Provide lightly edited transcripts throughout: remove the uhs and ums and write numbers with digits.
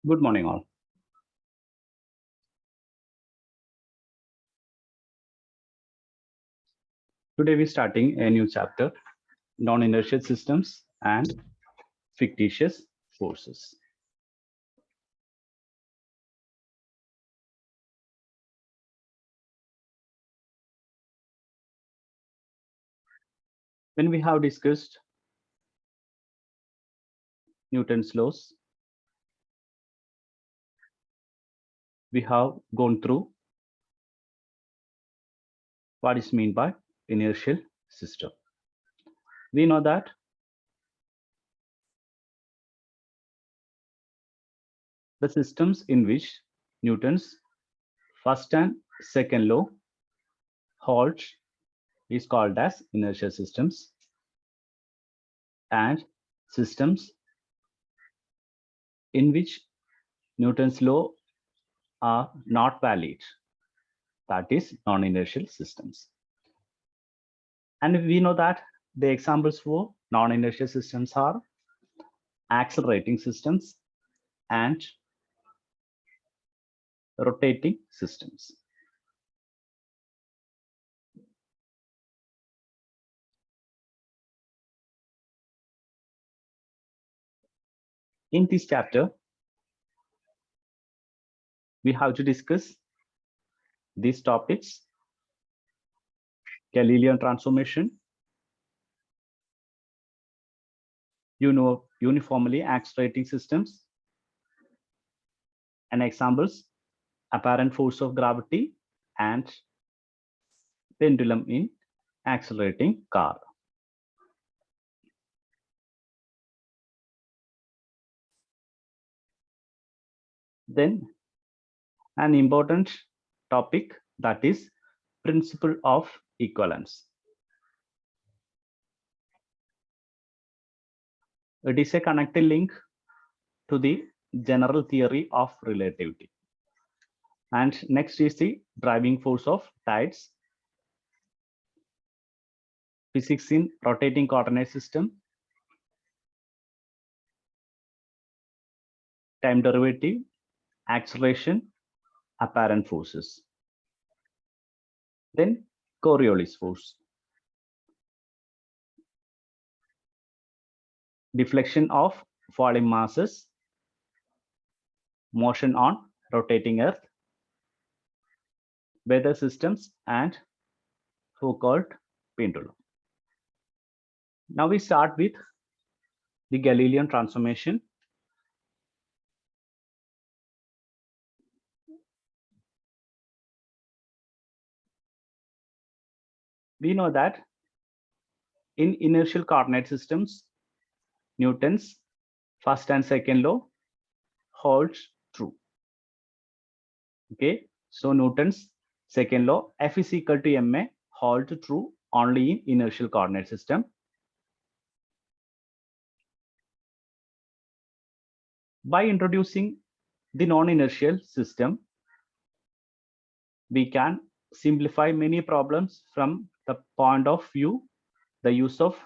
Good morning, all. Today we're starting a new chapter, non-inertial systems and fictitious forces. When we have discussed Newton's laws, we have gone through what is meant by inertial system. We know that the systems in which Newton's first and second law holds is called as inertial systems, and systems in which Newton's law are not valid, that is non-inertial systems. And we know that the examples for non-inertial systems are accelerating systems and rotating systems. In this chapter, we have to discuss these topics: Galilean transformation, uniformly accelerating systems, and examples: apparent force of gravity and pendulum in accelerating car. Then an important topic, that is principle of equivalence. It is a connecting link to the general theory of relativity. And next is the driving force of tides, physics in rotating coordinate system, time derivative, acceleration, apparent forces. Then Coriolis force, deflection of falling masses, motion on rotating earth, weather systems, and Foucault pendulum. Now we start with the Galilean transformation. We know that in inertial coordinate systems, Newton's first and second law holds true. Okay, so Newton's second law, F is equal to ma, holds true only in inertial coordinate system. By introducing the non-inertial system, we can simplify many problems from the point of view the use of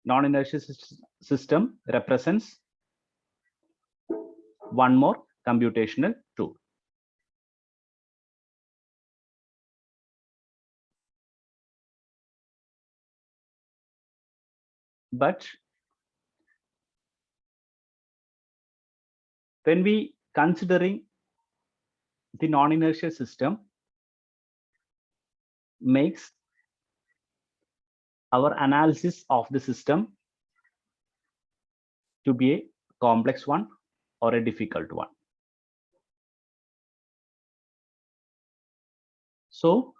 non-inertial system represents one more computational tool. But when we considering the non-inertial system makes our analysis of the system to be a complex one or a difficult one. So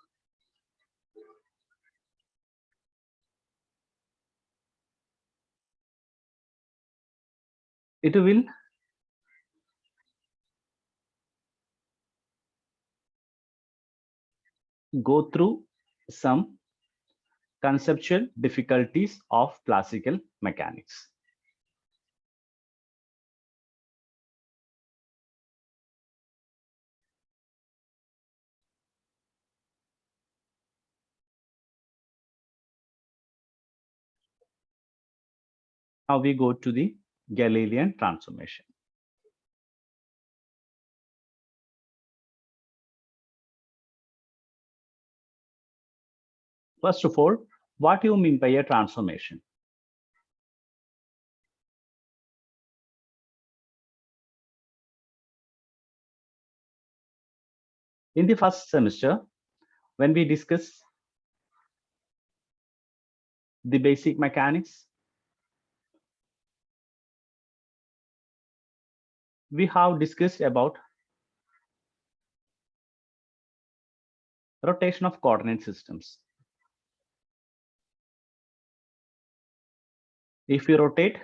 it will go through some conceptual difficulties of classical mechanics. Now we go to the Galilean transformation. First of all, what do you mean by a transformation? In the first semester, when we discuss the basic mechanics, we have discussed about rotation of coordinate systems. If you rotate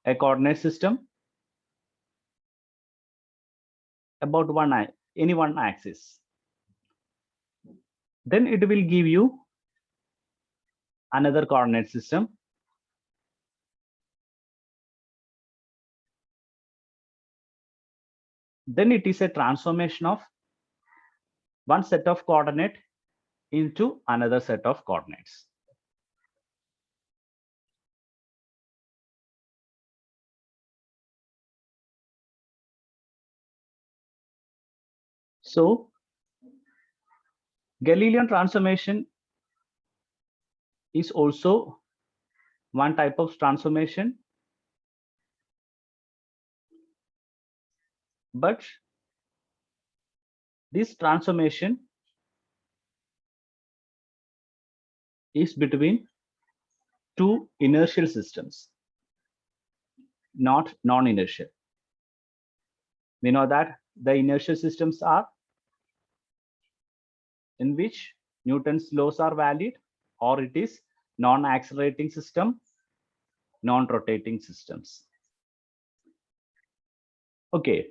a coordinate system about any one axis, then it will give you another coordinate system. Then it is a transformation of one set of coordinate into another set of coordinates. So Galilean transformation is also one type of transformation, but this transformation is between two inertial systems, not non-inertial. We know that the inertial systems are in which Newton's laws are valid, or it is non-accelerating system, non-rotating systems. Okay.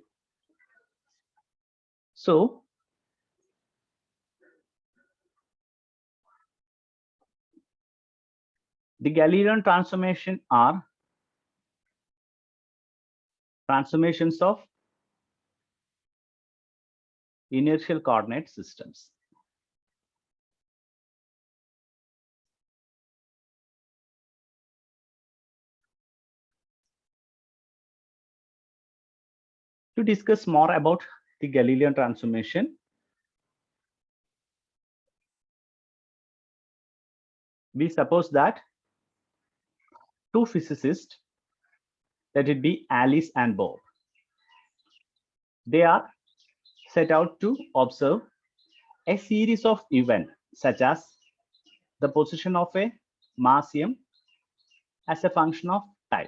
So the Galilean transformation are transformations of inertial coordinate systems. To discuss more about the Galilean transformation, we suppose that two physicists, let it be Alice and Bob, they are set out to observe a series of events such as the position of a mass m as a function of time.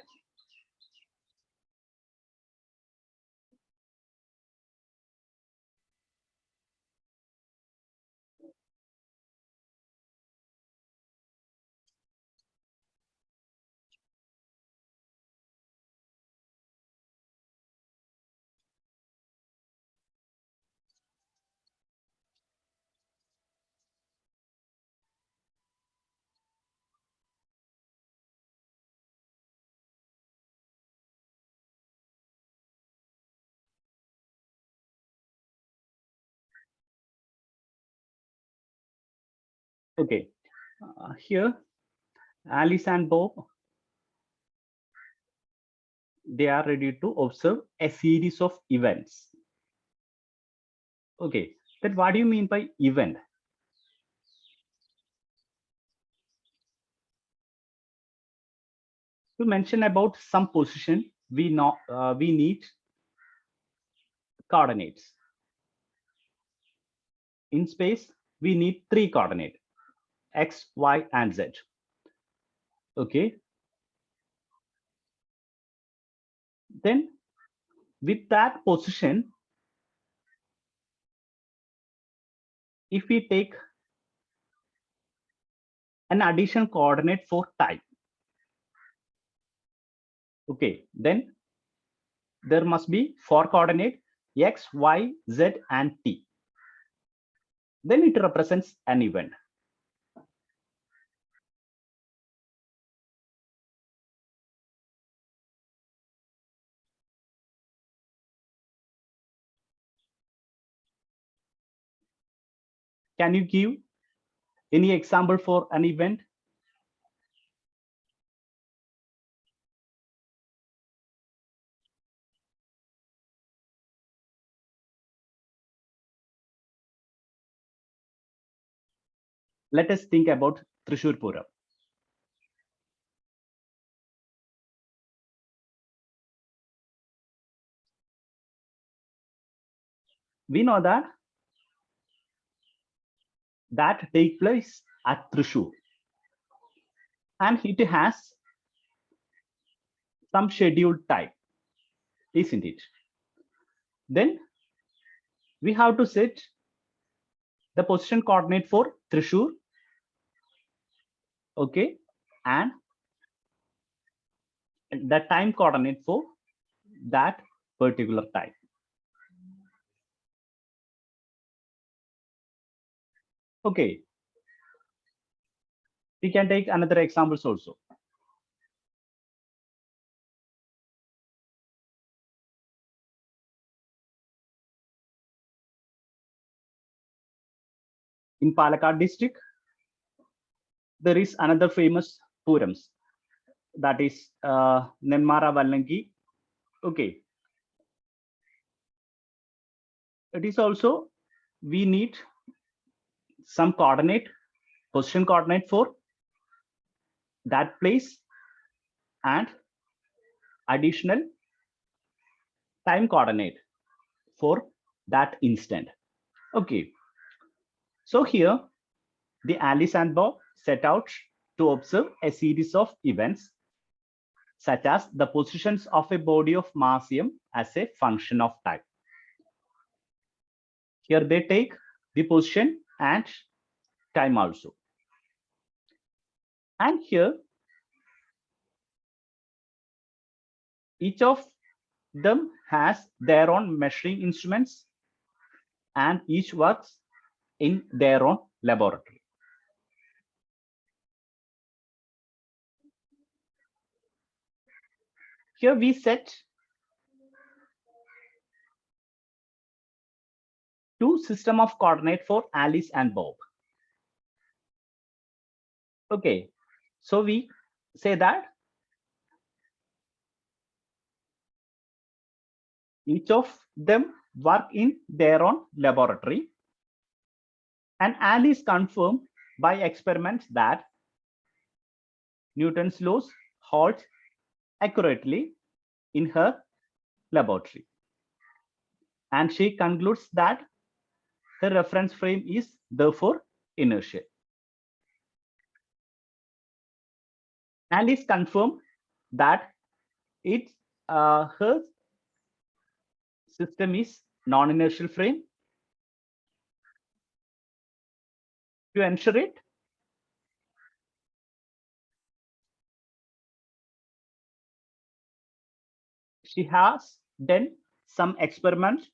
Okay, here Alice and Bob, they are ready to observe a series of events. Okay, then what do you mean by event? To mention about some position, we know we need coordinates. In space, we need three coordinates: x, y, and z. Okay. Then with that position, if we take an additional coordinate for time, okay, then there must be four coordinate x, y, z, and t. Then it represents an event. Can you give any example for an event? Let us think about Thrissur Puram. We know that take place at Thrissur, and it has some scheduled time, isn't it? Then we have to set the position coordinate for Thrissur, okay, and the time coordinate for that particular time. Okay, we can take another examples also. In Palakkad district, there is another famous Purams, that is Nenmara Vallangi. Okay, it is also, we need some coordinate, position coordinate for that place and additional time coordinate for that instant. Okay, so here the Alice and Bob set out to observe a series of events such as the positions of a body of mass m as a function of time. Here they take the position and time also. And here each of them has their own measuring instruments and each works in their own laboratory. Here we set two system of coordinate for Alice and Bob. Okay, so we say that each of them work in their own laboratory, and Alice confirmed by experiments that Newton's laws hold accurately in her laboratory. And she concludes that the reference frame is therefore inertial. Alice confirmed that her system is non-inertial frame. To ensure it, she has done some experiments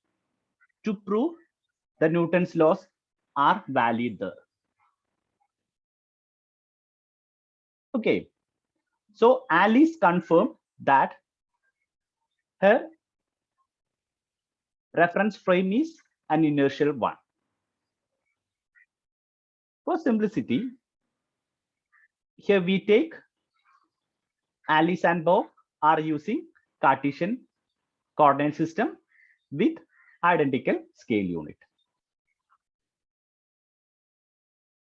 to prove the Newton's laws are valid there. Okay, so Alice confirmed that her reference frame is an inertial one. For simplicity, here we take Alice and Bob are using Cartesian coordinate system with identical scale unit.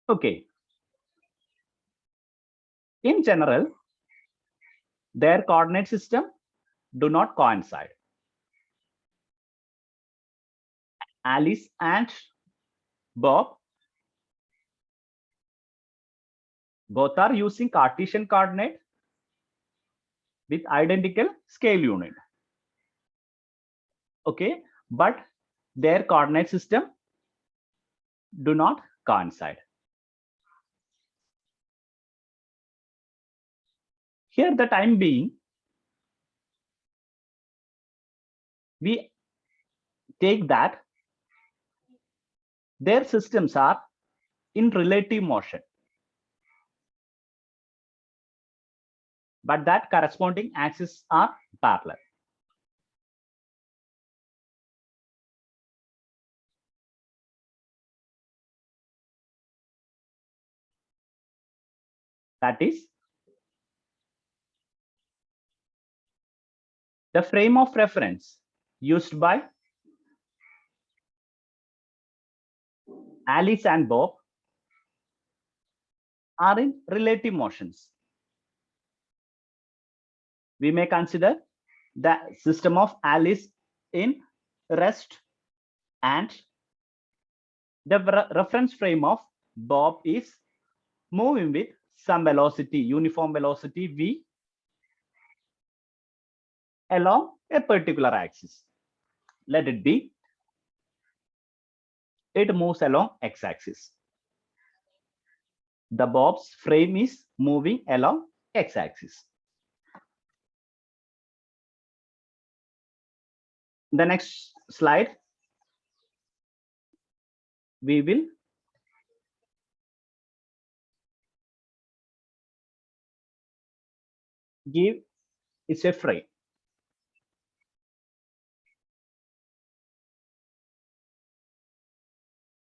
Okay. In general, their coordinate system do not coincide. Alice and Bob both are using Cartesian coordinate with identical scale unit. Okay, but their coordinate system do not coincide. Here the time being, we take that their systems are in relative motion, but that corresponding axes are parallel. That is, the frame of reference used by Alice and Bob are in relative motions. We may consider the system of Alice in rest, and the reference frame of Bob is moving with some velocity, uniform velocity v, along a particular axis. Let it be, it moves along x-axis. The Bob's frame is moving along x-axis. The next slide, we will give it's a frame.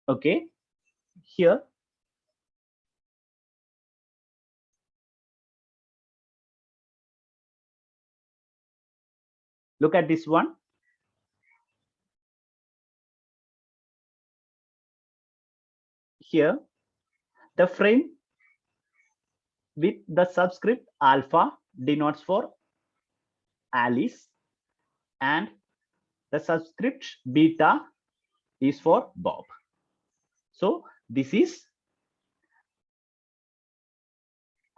Okay, here look at this one. Here, the frame with the subscript alpha denotes for Alice, and the subscript beta is for Bob. So this is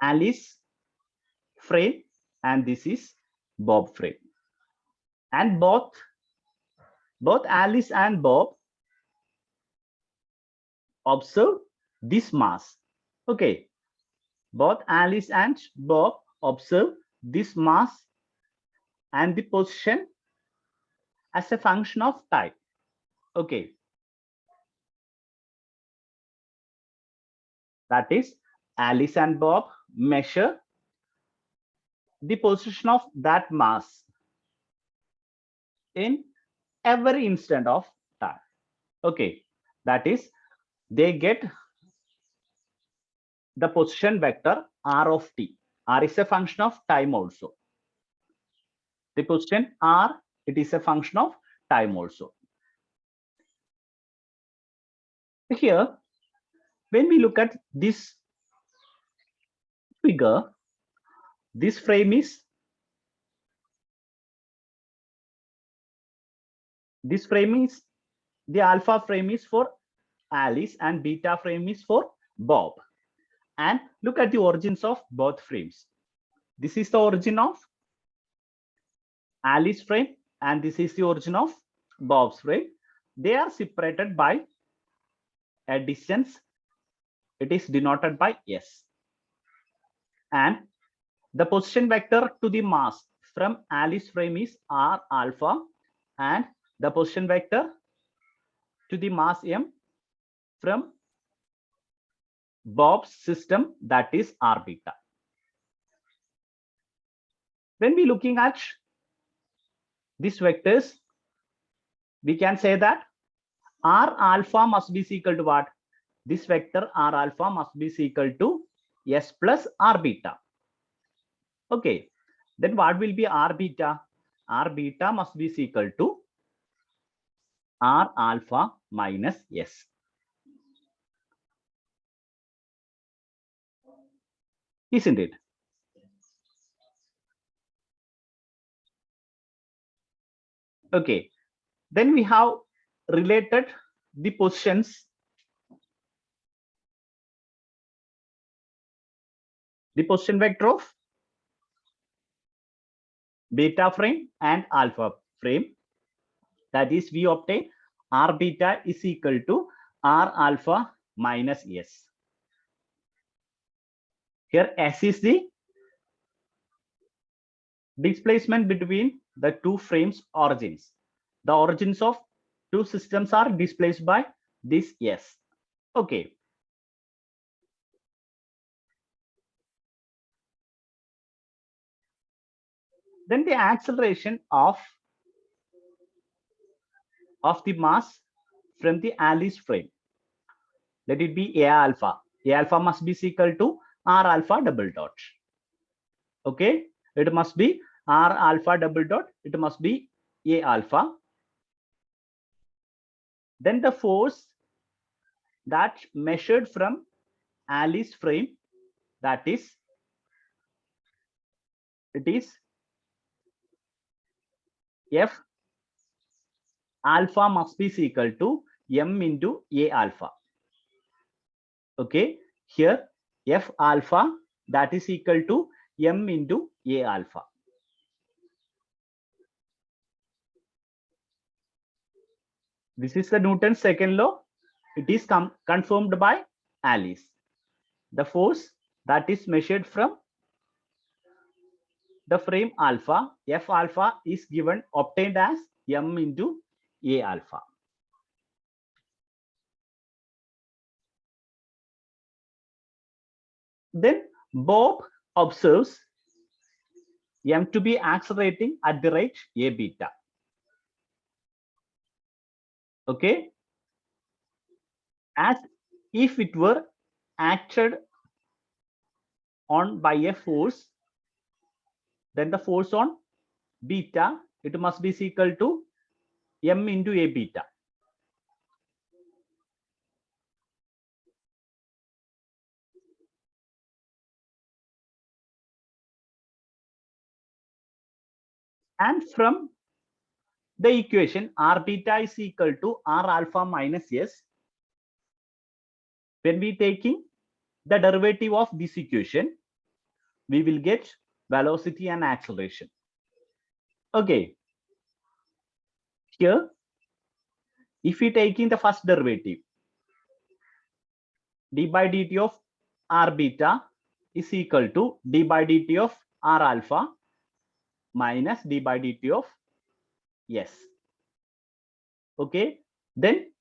Alice frame and this is Bob frame. And both Alice and Bob observe this mass. Okay, both Alice and Bob observe this mass and the position as a function of time. Okay, that is, Alice and Bob measure the position of that mass in every instant of time. Okay, that is, they get the position vector r of t. R is a function of time also. The position r, it is a function of time also. Here, when we look at this figure, this frame is the alpha frame is for Alice and beta frame is for Bob. And look at the origins of both frames. This is the origin of Alice frame and this is the origin of Bob's frame. They are separated by a distance. It is denoted by s. And the position vector to the mass from Alice frame is r alpha, and the position vector to the mass m from Bob's system, that is r beta. When we looking at these vectors, we can say that r alpha must be equal to what? This vector r alpha must be equal to s plus r beta. Okay, then what will be r beta? R beta must be equal to r alpha minus s. Isn't it? Okay, then we have related the positions, the position vector of beta frame and alpha frame. That is, we obtain r beta is equal to r alpha minus s. Here s is the displacement between the two frames origins. The origins of two systems are displaced by this s. Okay. Then the acceleration of the mass from the Alice frame. Let it be a alpha. A alpha must be equal to r alpha double dot. Okay, it must be r alpha double dot. It must be a alpha. Then the force that measured from Alice frame that is, it is F alpha must be equal to M into A alpha. Okay, here F alpha that is equal to M into A alpha. This is the Newton's second law. It is confirmed by Alice. The force that is measured from the frame alpha, F alpha, is given obtained as M into A alpha. Then Bob observes M to be accelerating at the rate A beta. Okay, as if it were acted on by a force, then the force on beta, it must be equal to M into A beta. And from the equation R beta is equal to R alpha minus S, when we taking the derivative of this equation, we will get velocity and acceleration. Okay, here if we taking the first derivative, d by dt of R beta is equal to d by dt of R alpha minus d by dt of S. Okay, then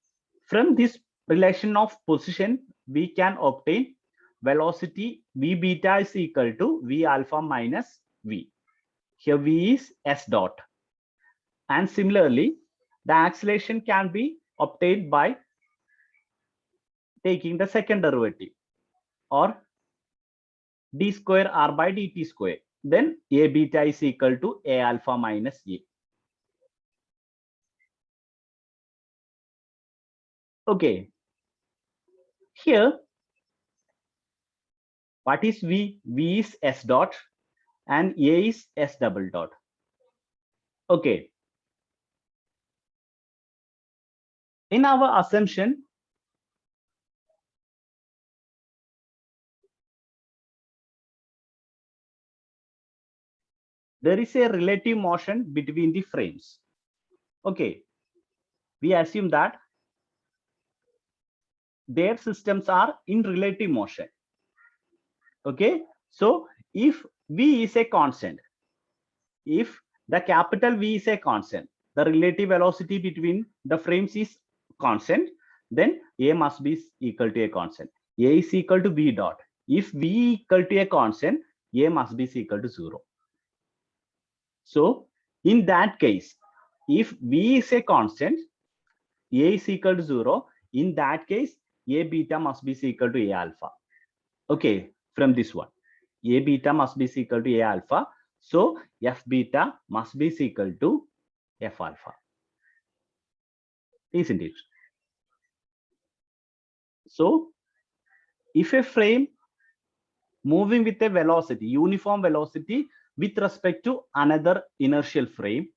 from this relation of position, we can obtain velocity v beta is equal to v alpha minus v. Here v is s dot. And similarly, the acceleration can be obtained by taking the second derivative, or d square r by dt square. Then a beta is equal to a alpha minus a. Okay, here what is v? V is s dot and a is s double dot. Okay, in our assumption, there is a relative motion between the frames. Okay, we assume that their systems are in relative motion. Okay, so if v is a constant, if the capital V is a constant, the relative velocity between the frames is constant, then a must be equal to a constant. A is equal to v dot. If v equal to a constant, a must be equal to 0. So in that case, if v is a constant, a is equal to 0, in that case, a beta must be equal to a alpha. Okay, from this one, a beta must be equal to a alpha. So f beta must be equal to f alpha, isn't it? So if a frame moving with a velocity, uniform velocity with respect to another inertial frame,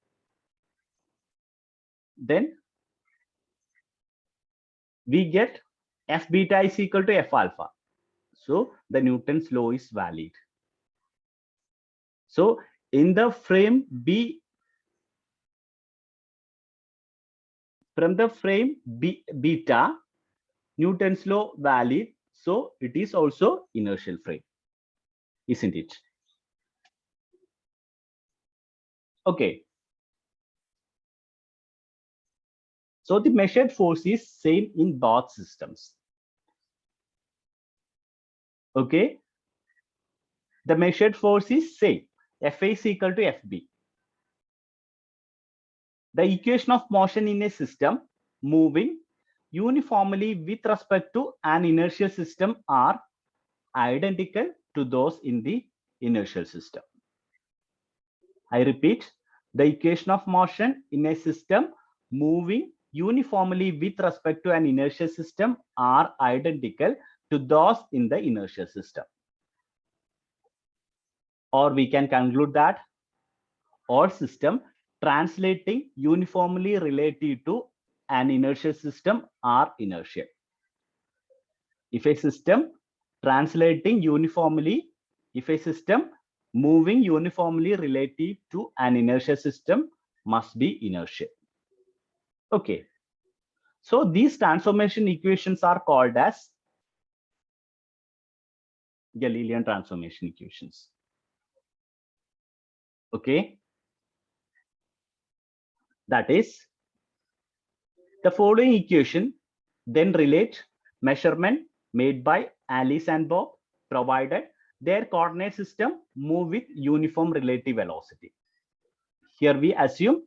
then we get f beta is equal to f alpha. So the Newton's law is valid. So in the frame B, from the frame B beta, Newton's law valid. So it is also inertial frame, isn't it? Okay. So the measured force is same in both systems. Okay. The measured force is same. Fa is equal to Fb. The equation of motion in a system moving uniformly with respect to an inertial system are identical to those in the inertial system. I repeat, the equation of motion in a system moving uniformly with respect to an inertial system are identical to those in the inertial system. or we can conclude that all system translating uniformly related to an inertial system are inertial. If a system translating uniformly, if a system moving uniformly relative to an inertial system must be inertial. Okay. So these transformation equations are called as Galilean transformation equations. Okay. That is, the following equation then relate measurement made by Alice and Bob, provided their coordinate system move with uniform relative velocity. Here we assume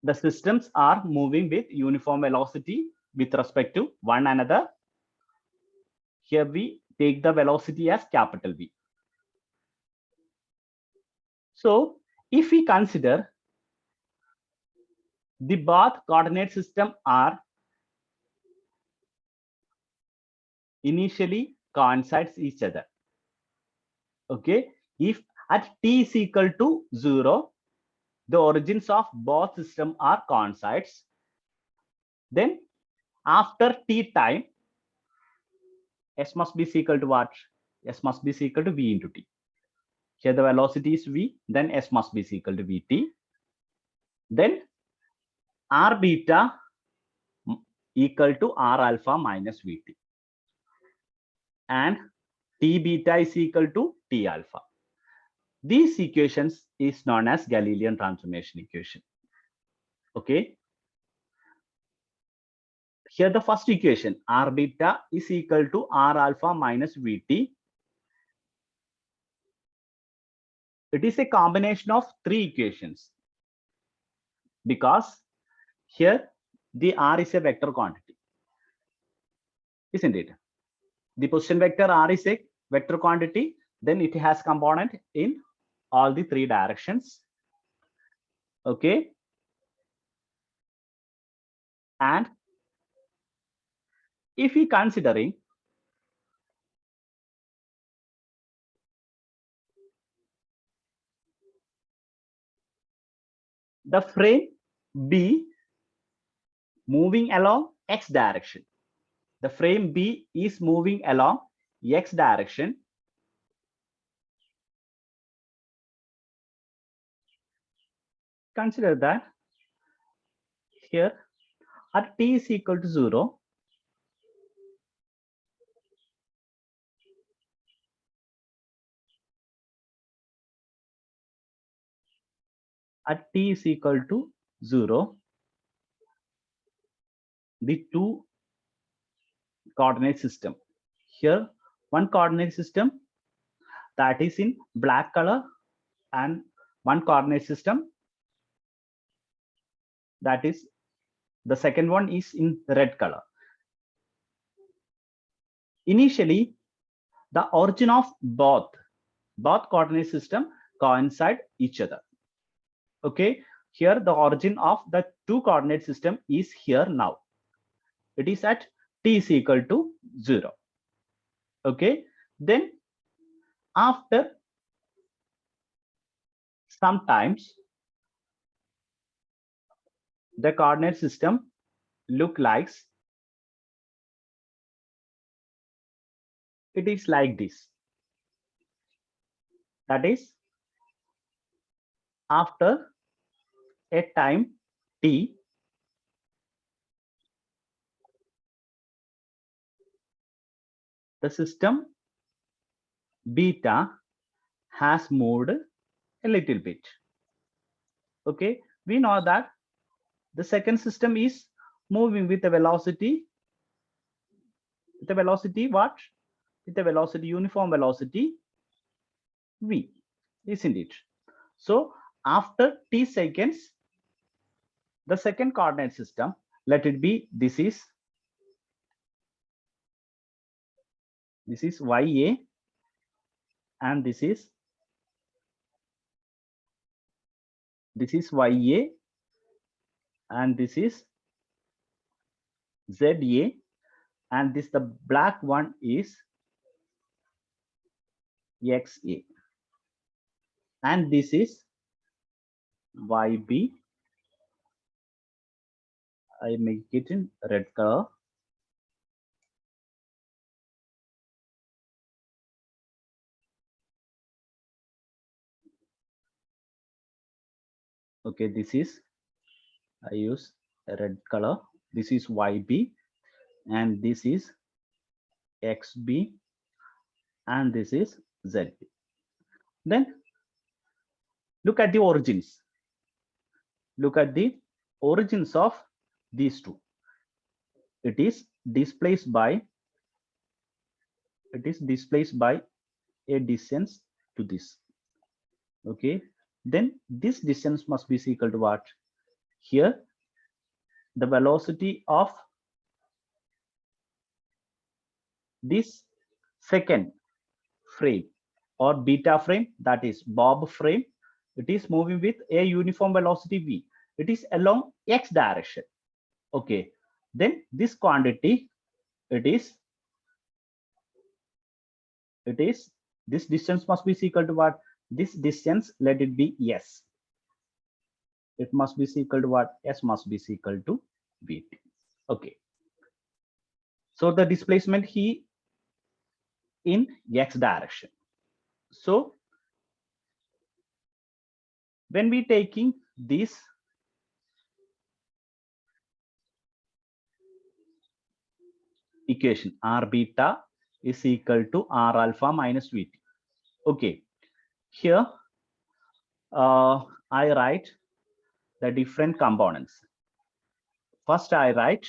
the systems are moving with uniform velocity with respect to one another. Here we take the velocity as capital V. So if we consider the both coordinate system are initially coincides each other. Okay, if at t is equal to 0, the origins of both system are coincides, then after t time, s must be equal to what? S must be equal to v into t. Here the velocity is v, then s must be equal to vt. Then r beta equal to r alpha minus vt, and t beta is equal to t alpha. These equations is known as Galilean transformation equation. Okay. Here the first equation, r beta is equal to r alpha minus vt. It is a combination of three equations because here the r is a vector quantity, isn't it? The position vector r is a vector quantity, then it has component in all the three directions. Okay. And if we considering the frame B moving along x direction, the frame B is moving along x direction, consider that here at t is equal to 0, at t is equal to 0, the two coordinate system. Here one coordinate system that is in black color and one coordinate system that is, the second one is in red color. Initially, the origin of both coordinate system coincide each other. Okay, here the origin of the two coordinate system is here now. It is at t is equal to 0. Okay, then after sometimes the coordinate system look likes, it is like this. That is, after a time t, the system beta has moved a little bit. Okay, we know that the second system is moving with a velocity, what? With a velocity, uniform velocity v, isn't it? So after t seconds, the second coordinate system, let it be, this is ya, and this is ya, and this is za, and this, the black one is XA, and this is YB. I make it in red color. Okay, this is, I use a red color. This is YB, and this is XB, and this is ZB. Then look at the origins. Look at the origins of these two. It is displaced by a distance to this. Okay, then this distance must be equal to what? Here the velocity of this second frame or beta frame, that is bob frame, it is moving with a uniform velocity v. It is along x direction. Okay, then this quantity, it is this distance must be equal to what? This distance, let it be s. It must be equal to what? S must be equal to vt. Okay, so the displacement he in x direction. So when we taking this equation, r beta is equal to r alpha minus vt. Okay, here I write the different components. First I write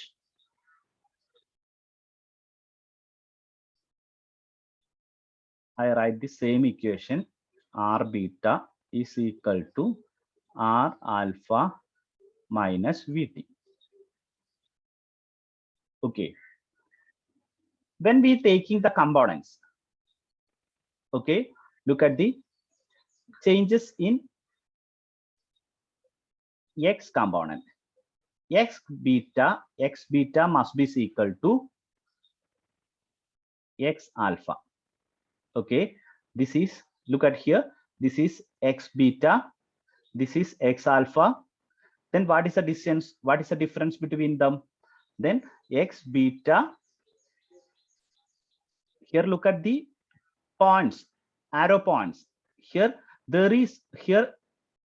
the same equation, r beta is equal to r alpha minus vt. Okay, when we taking the components, okay, look at the changes in x component. X beta must be equal to x alpha. Okay, this is, look at here, this is x beta, this is x alpha. Then what is the distance? What is the difference between them? Then x beta, here look at the points, arrow points. Here there is here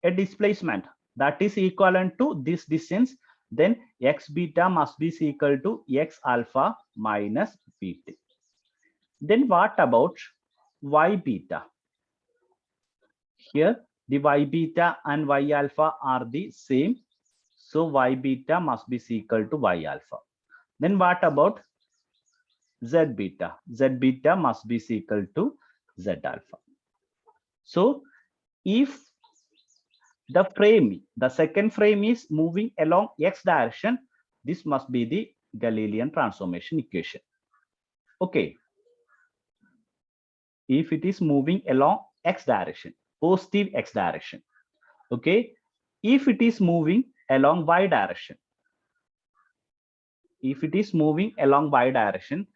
a displacement that is equivalent to this distance. Then x beta must be equal to x alpha minus vt. Then what about y beta? Here the y beta and y alpha are the same, so y beta must be equal to y alpha. Then what about z beta? Z beta must be equal to z alpha. So if the frame, the second frame is moving along x direction, this must be the Galilean transformation equation. Okay, if it is moving along x direction, positive x direction. Okay, if it is moving along y direction, if it is moving along y direction,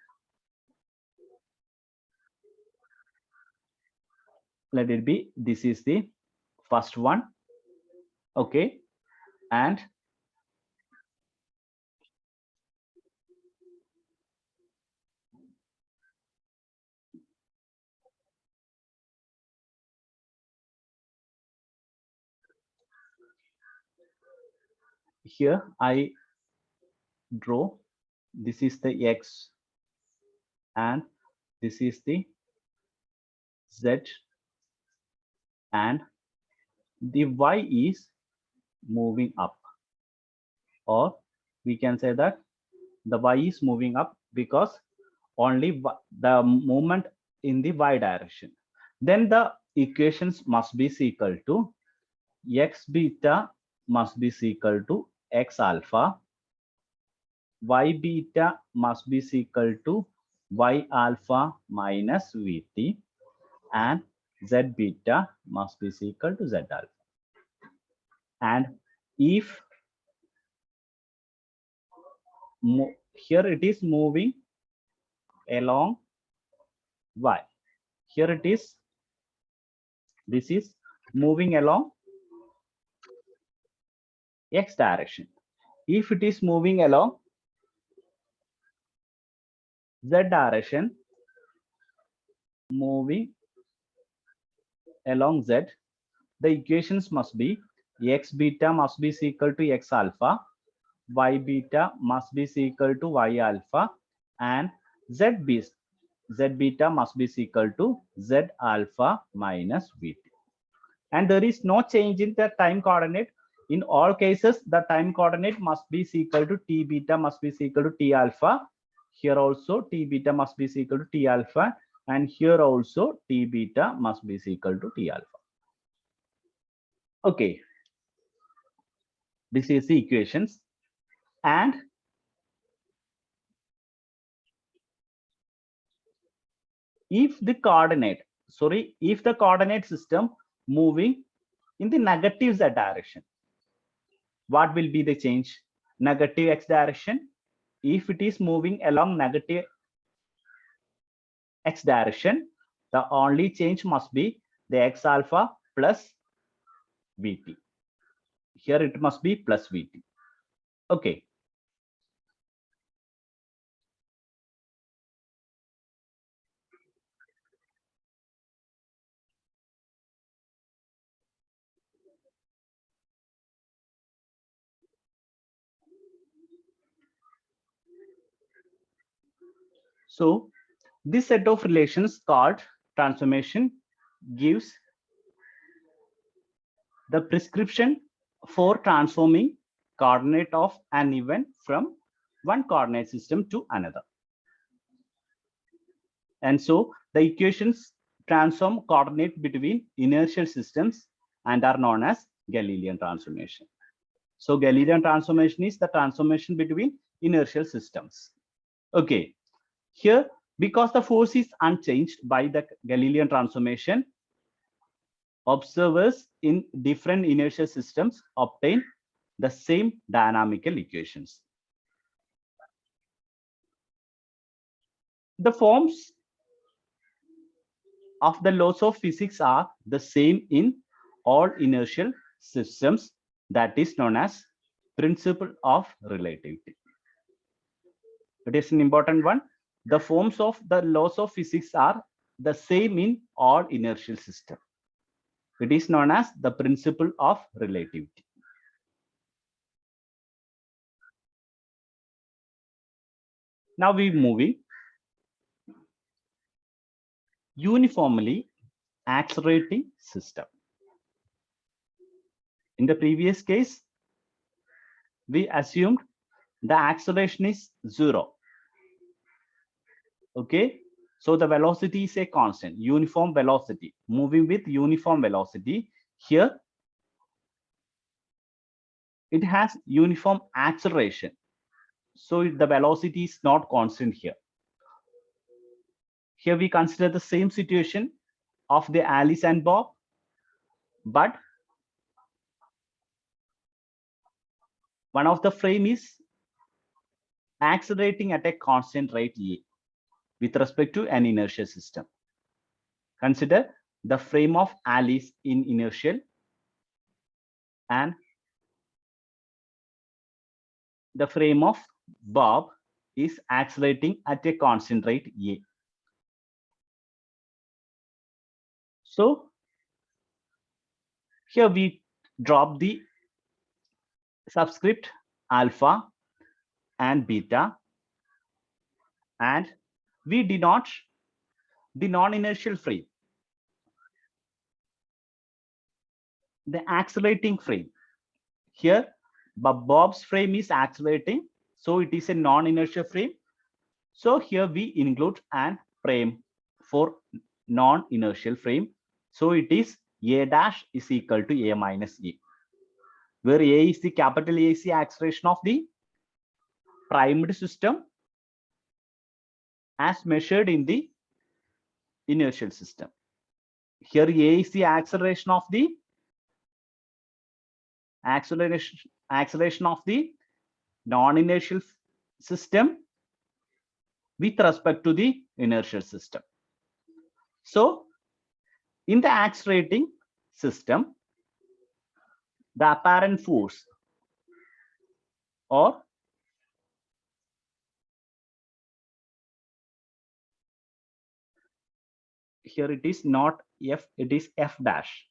let it be, this is the first one. Okay, and here I draw, this is the x and this is the z, and the y is moving up, or we can say that the y is moving up because only the movement in the y direction. Then the equations must be equal to x beta must be equal to x alpha, y beta must be equal to y alpha minus vt, and z beta must be equal to z alpha. And if here it is moving along y, here it is This is moving along x direction. If it is moving along z direction, moving along z, the equations must be x beta must be equal to x alpha, y beta must be equal to y alpha, and z beta must be equal to z alpha minus vt. And there is no change in the time coordinate. In all cases, the time coordinate must be equal to t beta must be equal to t alpha. Here also t beta must be equal to t alpha, and here also t beta must be equal to t alpha. Okay, this is the equations. And if the coordinate system moving in the negative z direction, what will be the change? Negative x direction. If it is moving along negative x direction, the only change must be the x alpha plus vt. Here it must be plus vt. Okay. So this set of relations called transformation gives the prescription for transforming coordinate of an event from one coordinate system to another. And so the equations transform coordinate between inertial systems and are known as Galilean transformation. So Galilean transformation is the transformation between inertial systems. Okay, here because the force is unchanged by the Galilean transformation, observers in different inertial systems obtain the same dynamical equations. The forms of the laws of physics are the same in all inertial systems. That is known as principle of relativity. It is an important one. The forms of the laws of physics are the same in all inertial systems. It is known as the principle of relativity. Now we moving uniformly accelerating system. In the previous case, we assumed the acceleration is 0. Okay, so the velocity is a constant, uniform velocity, moving with uniform velocity. Here, it has uniform acceleration. So the velocity is not constant here. Here we consider the same situation of the Alice and Bob, but one of the frame is accelerating at a constant rate a with respect to an inertial system. Consider the frame of Alice in inertial and the frame of Bob is accelerating at a constant rate a. So here we drop the subscript alpha and beta, and we denote the non-inertial frame, the accelerating frame. Here Bob's frame is accelerating, so it is a non-inertial frame. So here we include an frame for non-inertial frame. So it is a dash is equal to a minus e, where a is the capital A is the acceleration of the primed system as measured in the inertial system. Here a is the acceleration of the non-inertial system with respect to the inertial system. So in the accelerating, system, the apparent force, or here it is not F, it is F dash.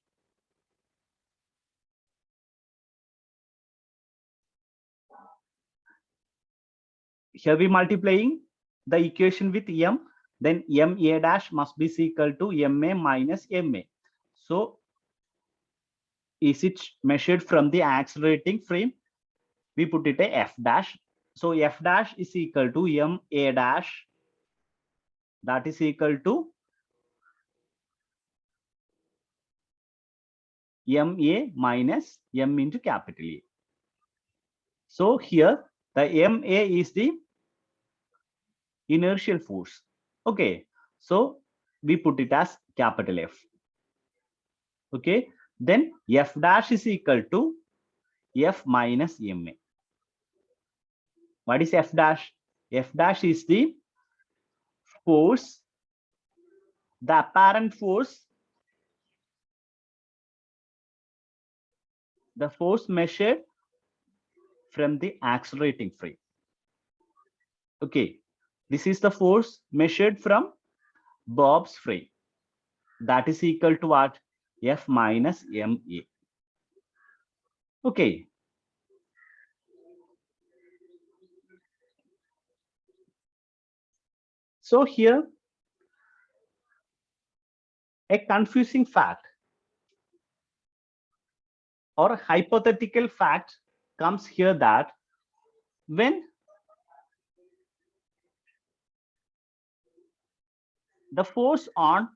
Here we multiplying the equation with M, then MA dash must be equal to MA minus MA. So is it measured from the accelerating frame? We put it a F dash. So F dash is equal to MA dash, that is equal to MA minus M into capital A. So here the MA is the inertial force. Okay, so we put it as capital F. Okay, then F dash is equal to F minus MA. What is F dash? F dash is the force, the apparent force, the force measured from the accelerating frame. Okay, this is the force measured from Bob's frame. That is equal to what? F minus MA. Okay. So here, a confusing fact or hypothetical fact comes here that when the force on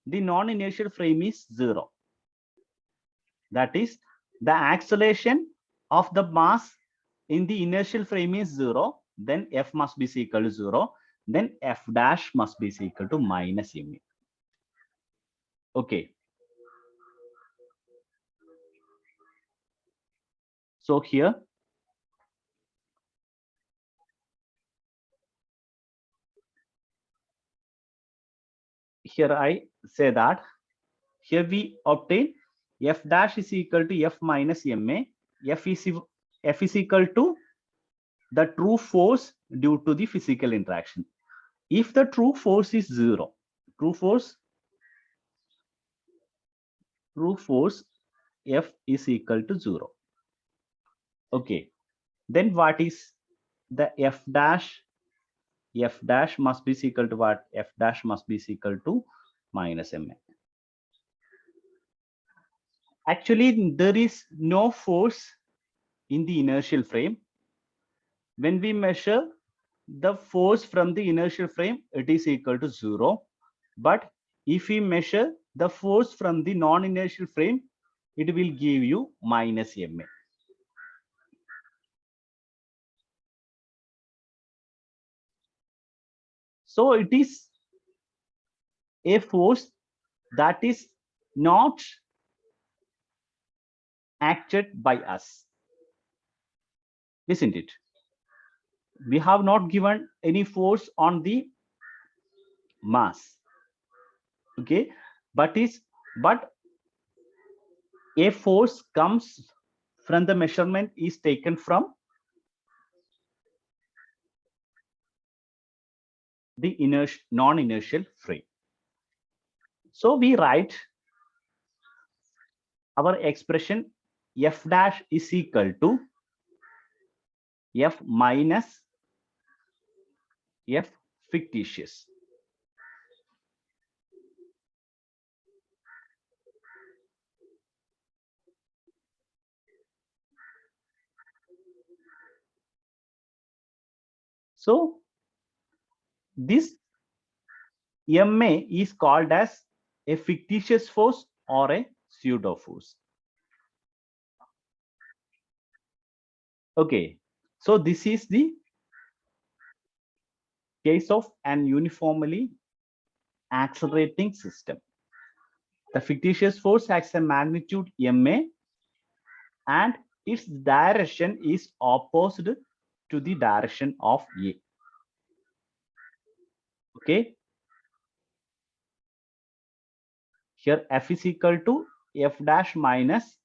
the non-inertial frame is 0, that is the acceleration of the mass in the inertial frame is 0, then F must be equal to 0, then F dash must be equal to minus MA. Okay. So here I say that here we obtain F dash is equal to F minus MA. F is equal to the true force due to the physical interaction. If the true force is 0, true force F is equal to 0. Okay, then what is the F dash? F dash must be equal to what? F dash must be equal to minus MA. Actually, there is no force in the inertial frame. When we measure the force from the inertial frame, it is equal to 0. But if we measure the force from the non-inertial frame, it will give you minus MA. So it is a force that is not acted by us, isn't it? We have not given any force on the mass. Okay, but a force comes from the measurement is taken from the non-inertial frame. So we write our expression F dash is equal to F minus F fictitious. So this MA is called as a fictitious force or a pseudo force. Okay, so this is the case of an uniformly accelerating system. The fictitious force has a magnitude MA and its direction is opposed to the direction of A. Okay. Here f is equal to f dash minus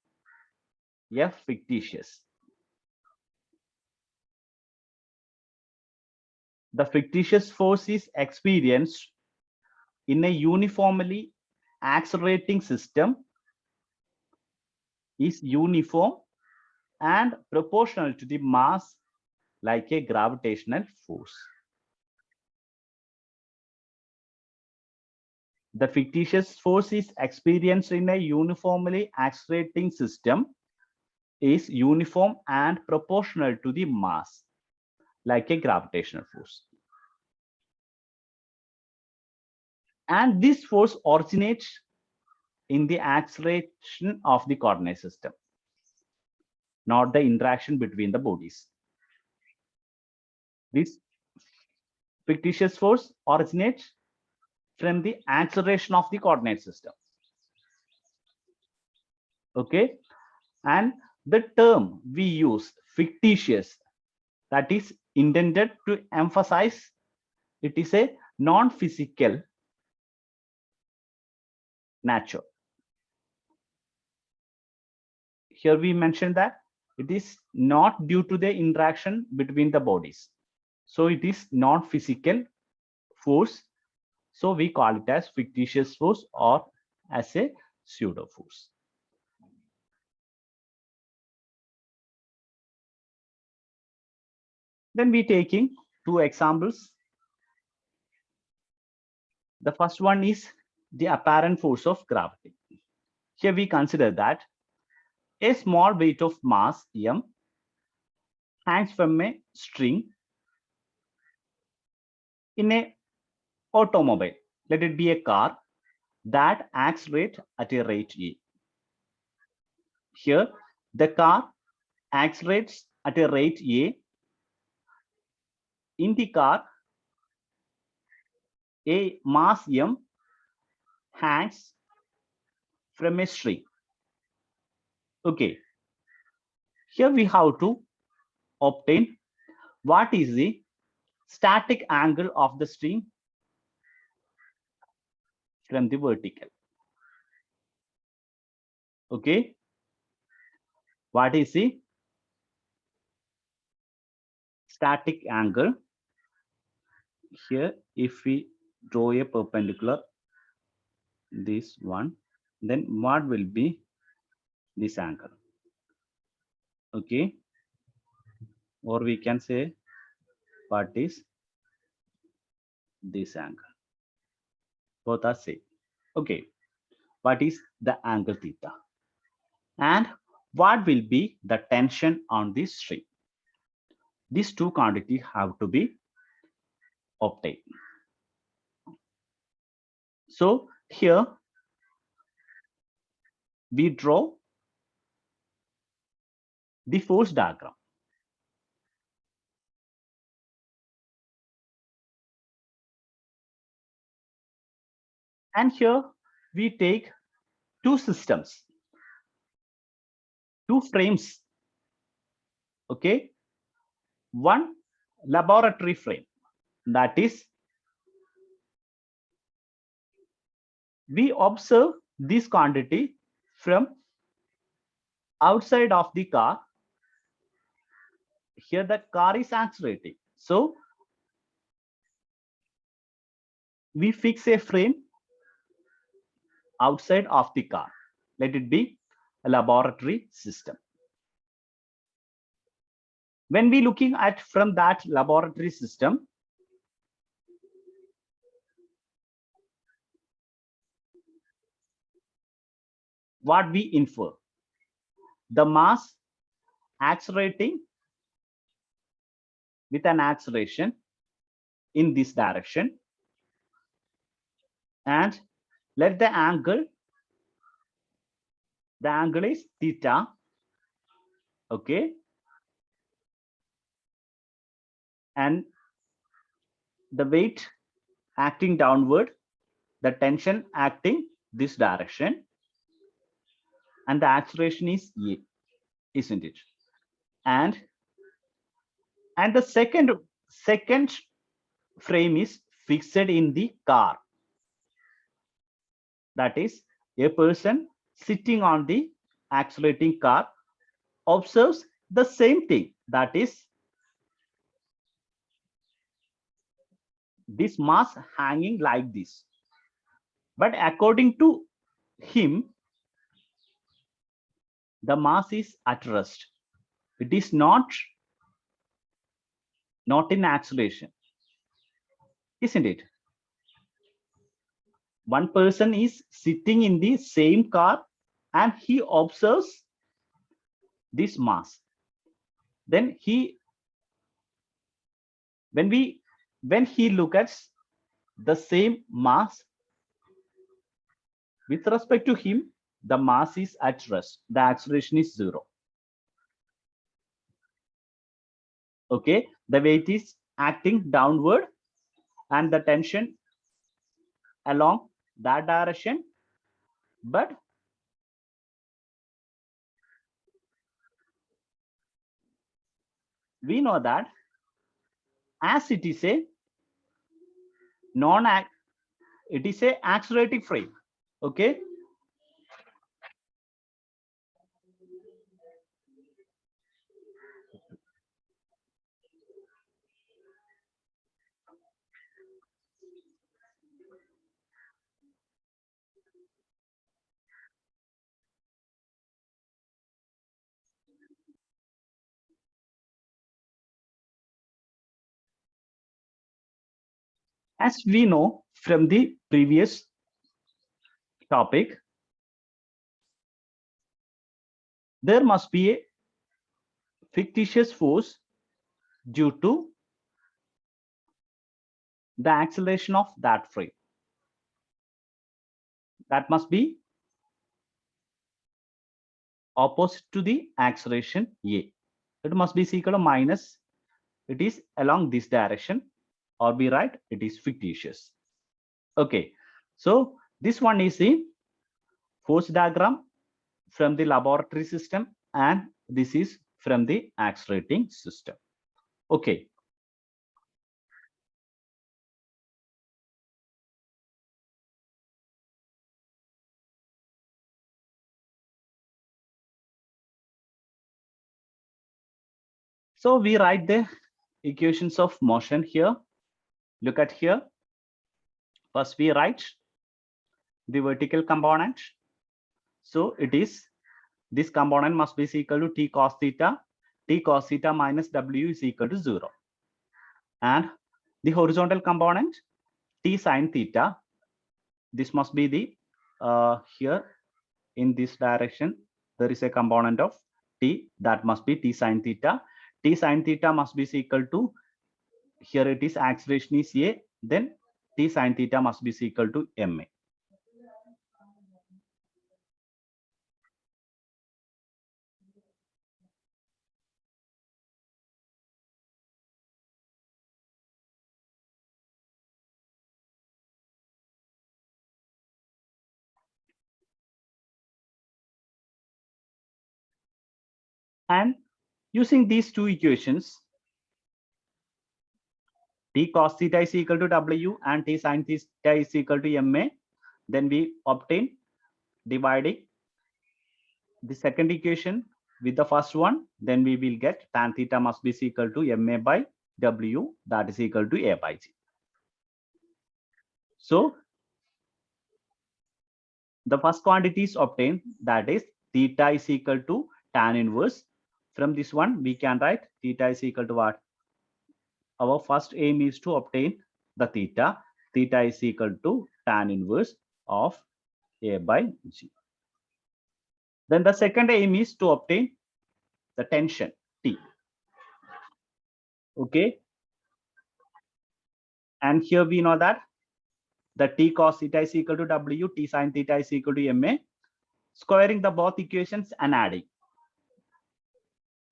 f fictitious. The fictitious force is experienced in a uniformly accelerating system, is uniform and proportional to the mass, like a gravitational force. The fictitious force is experienced in a uniformly accelerating system, is uniform and proportional to the mass, like a gravitational force. And this force originates in the acceleration of the coordinate system, not the interaction between the bodies. This fictitious force originates from the acceleration of the coordinate system. Okay, and the term we use, fictitious, that is intended to emphasize it is a non-physical nature. Here we mentioned that it is not due to the interaction between the bodies. So it is non-physical force. So we call it as fictitious force or as a pseudo force. Then we taking two examples. The first one is the apparent force of gravity. Here we consider that a small weight of mass m hangs from a string in a automobile. Let it be a car that accelerates at a rate a. Here the car accelerates at a rate a. In the car, a mass m hangs from a string. Okay, here we have to obtain what is the static angle of the string from the vertical. Okay, what is the static angle? Here if we draw a perpendicular, this one, then what will be this angle? Okay, or we can say what is this angle? Both are same. Okay, what is the angle theta? And what will be the tension on this string? These two quantities have to be obtained. So here we draw the force diagram. And here we take two systems, two frames. Okay, one laboratory frame, that is we observe this quantity from outside of the car. Here the car is accelerating, so we fix a frame outside of the car. Let it be a laboratory system. When we looking at from that laboratory system, what we infer? The mass accelerating with an acceleration in this direction, and let the angle is theta. Okay, and the weight acting downward, the tension acting this direction, and the acceleration is a, isn't it? And the second frame is fixed in the car, that is A person sitting on the accelerating car observes the same thing, that is this mass hanging like this. But according to him, the mass is at rest. It is not in acceleration, isn't it? One person is sitting in the same car and he observes this mass. Then when he looks at the same mass, with respect to him, the mass is at rest. The acceleration is 0. Okay, the weight is acting downward and the tension along that direction, but we know that as it is a accelerating frame. Okay, as we know from the previous topic, there must be a fictitious force due to the acceleration of that frame. That must be opposite to the acceleration A. It must be equal to minus, it is along this direction, or be right, it is fictitious. Okay, so this one is the force diagram from the laboratory system and this is from the accelerating system. Okay. So we write the equations of motion here. Look at here. First we write the vertical component. So it is, this component must be equal to T cos theta. T cos theta minus W is equal to 0. And the horizontal component, T sin theta, this must be the here in this direction there is a component of T, that must be T sin theta. T sin theta must be equal to, here it is acceleration is A, then T sin theta must be equal to ma. And using these two equations, T cos theta is equal to W and T sin theta is equal to ma, then we obtain, dividing the second equation with the first one, then we will get tan theta must be equal to ma by W, that is equal to A by G. So the first quantity is obtained, that is theta is equal to tan inverse. From this one we can write theta is equal to what? Our first aim is to obtain the theta. Theta is equal to tan inverse of A by G. Then the second aim is to obtain the tension T. Okay. And here we know that the T cos theta is equal to W, T sin theta is equal to ma. Squaring the both equations and adding.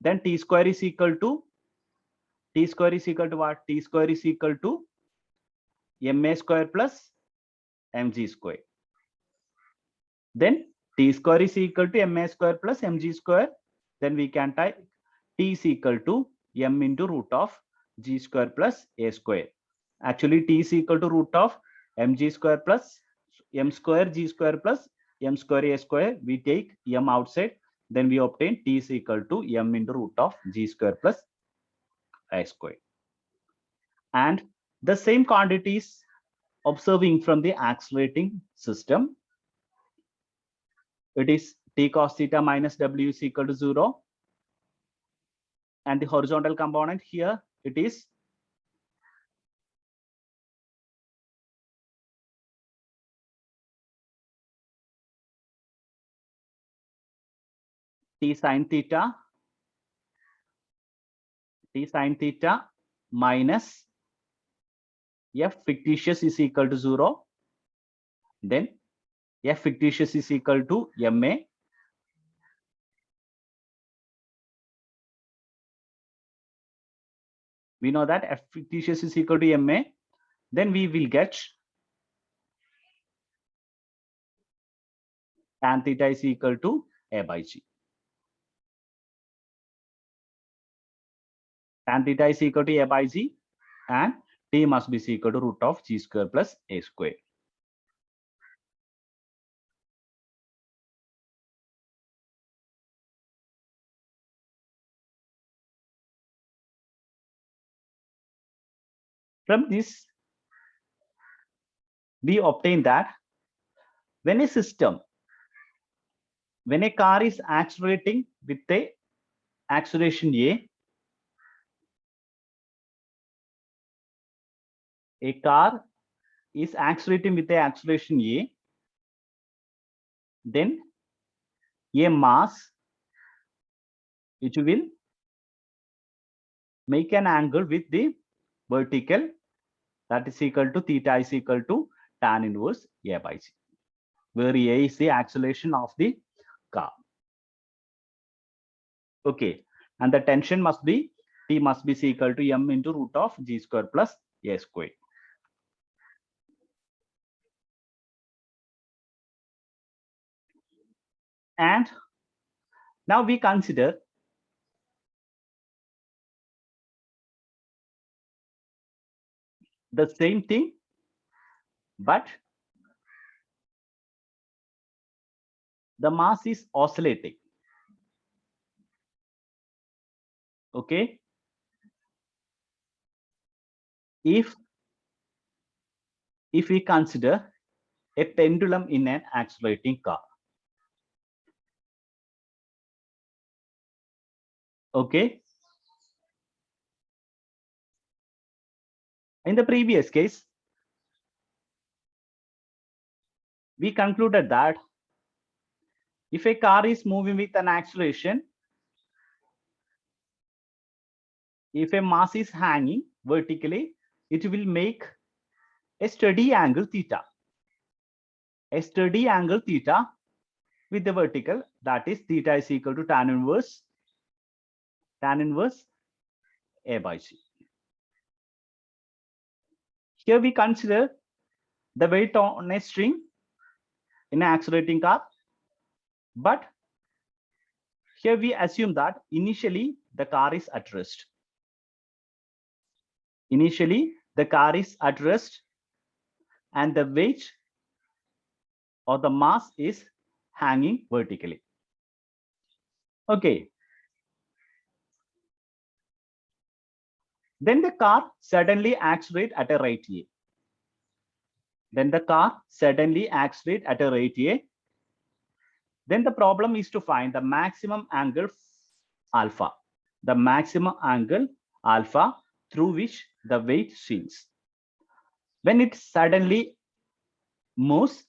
Then T square is equal to what? T square is equal to ma square plus mg square. Then T square is equal to ma square plus mg square. Then we can type T is equal to m into root of g square plus a square. Actually, T is equal to root of mg square plus m square g square plus m square a square, we take m outside, then we obtain t is equal to m into root of g square plus a square. And the same quantities observing from the accelerating system, it is t cos theta minus w is equal to 0. And the horizontal component here, it is t sine theta minus f fictitious is equal to 0. Then f fictitious is equal to ma. We know that f fictitious is equal to ma. Then we will get tan theta is equal to a by g. Tan theta is equal to a by g, and t must be equal to root of g square plus a square. From this, we obtain that when a car is accelerating with a acceleration a car is accelerating with a acceleration then a mass which will make an angle with the vertical, that is equal to theta is equal to tan inverse a by g, where a is the acceleration of the car. Okay, and the tension must be t must be equal to m into root of g square plus a square. And now we consider the same thing, but the mass is oscillating. Okay, if we consider a pendulum in an accelerating car. Okay, in the previous case, we concluded that if a car is moving with an acceleration, if a mass is hanging vertically, it will make a steady angle theta. A steady angle theta with the vertical, that is theta is equal to tan inverse a by g. Here we consider the weight on a string in an accelerating car, but here we assume that initially the car is at rest. Initially the car is at rest and the weight or the mass is hanging vertically. Okay. Then the car suddenly accelerates at a rate a. Then the problem is to find the maximum angle alpha. The maximum angle alpha through which the weight swings. When it suddenly moves,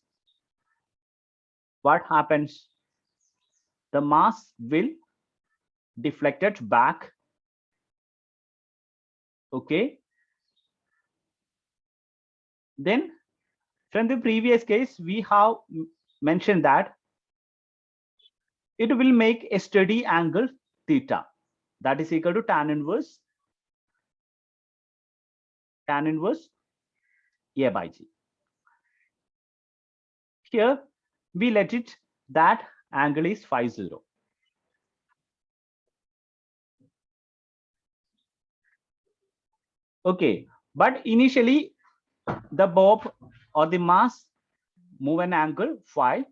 what happens? The mass will deflected back. Okay. Then from the previous case, we have mentioned that it will make a steady angle theta, that is equal to tan inverse a by g. Here we let it that angle is phi 0. Okay, but initially the bob or the mass move an angle phi,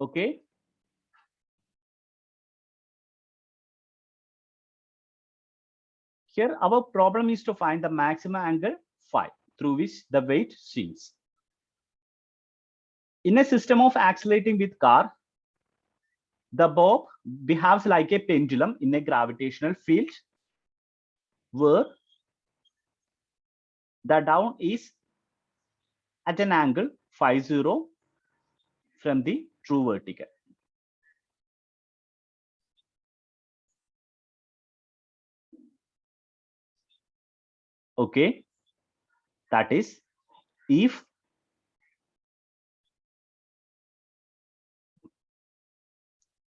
Okay. Here our problem is to find the maximum angle phi through which the weight swings. In a system of accelerating with car, the bob behaves like a pendulum in a gravitational field where the down is at an angle phi 0 from the true vertical. Okay, that is, if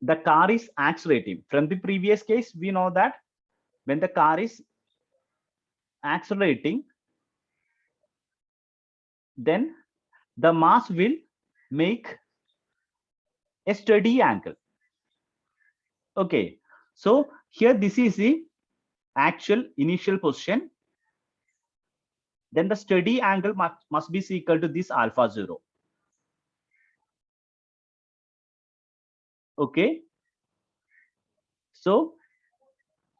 the car is accelerating, from the previous case we know that when the car is accelerating, then the mass will make a steady angle. Okay, so here this is the actual initial position, then the steady angle must be equal to this alpha 0. Okay, so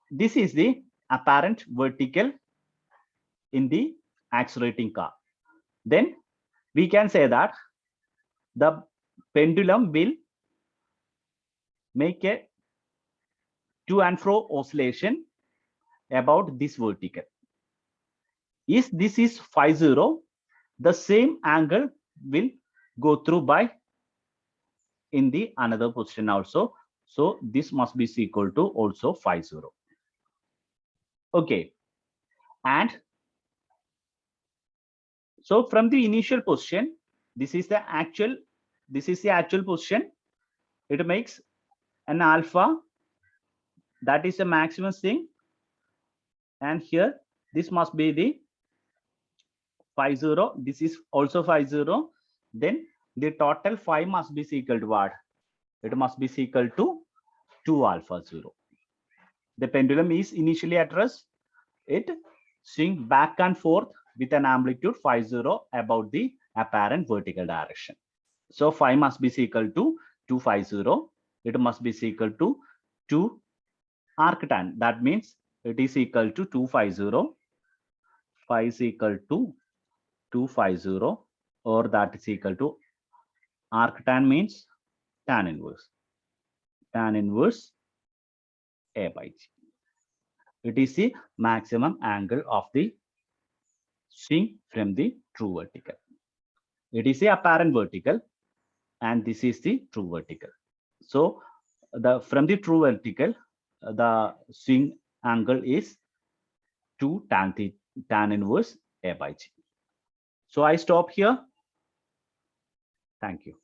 this is the apparent vertical in the accelerating car. Then we can say that the pendulum will make a to and fro oscillation about this vertical. If this is phi 0, the same angle will go through by in the another position also. So this must be equal to also phi 0. Okay, and so from the initial position, this is the actual position. It makes an alpha, that is the maximum thing, and here this must be the phi 0. This is also phi 0. Then the total phi must be equal to what? It must be equal to 2 alpha 0. The pendulum is initially at rest. It swings back and forth with an amplitude phi 0 about the apparent vertical direction. So phi must be equal to 2 phi 0. It must be equal to 2 arctan. That means it is equal to 2 phi 0. Phi is equal to 2 phi 0, or that is equal to arctan means tan inverse. Tan inverse A by G. It is the maximum angle of the swing from the true vertical. It is the apparent vertical, and this is the true vertical. So the from the true vertical, the swing angle is 2 tan inverse A by G. So I stop here. Thank you.